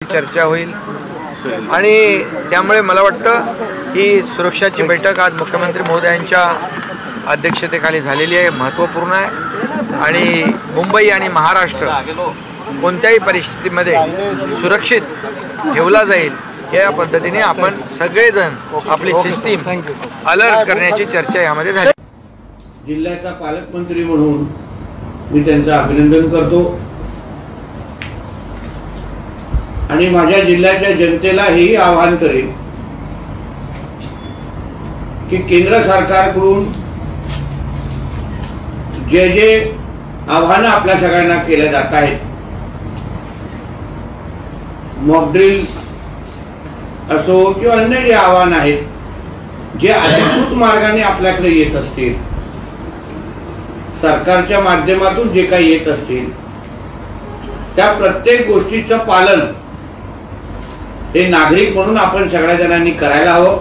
चर्चा होईल आणि त्यामुळे मला वाटतं ही सुरक्षाची बैठक आज मुख्यमंत्री महोदयांच्या अध्यक्षतेखाली झालेली आहे, महत्त्वपूर्ण आहे आणि मुंबई आणि महाराष्ट्र कोणत्याही परिस्थितीमध्ये सुरक्षित ठेवला जाईल या पद्धतीने आपण सगळेजण आपली सिस्टीम अलर्ट करण्याची चर्चा यामध्ये झाली। जिल्ह्याचा पालकमंत्री म्हणून मी त्यांचं अभिनंदन करतो आणि माझ्या जिल्ह्याच्या जनतेला हे आवाहन करेन की केंद्र सरकारकडून जे जे आव्हानं आपल्या सगळ्यांना केले जात आहेत, मॉक ड्रिल असो किंवा अन्य जे आव्हान आहेत, जे अधिकृत मार्गाने आपल्याकडे येत असतील, सरकारच्या माध्यमातून जे काही येत असतील, त्या प्रत्येक गोष्टीचं पालन हे नागरिक म्हणून आपण सगळ्या जणांनी करायला हवं।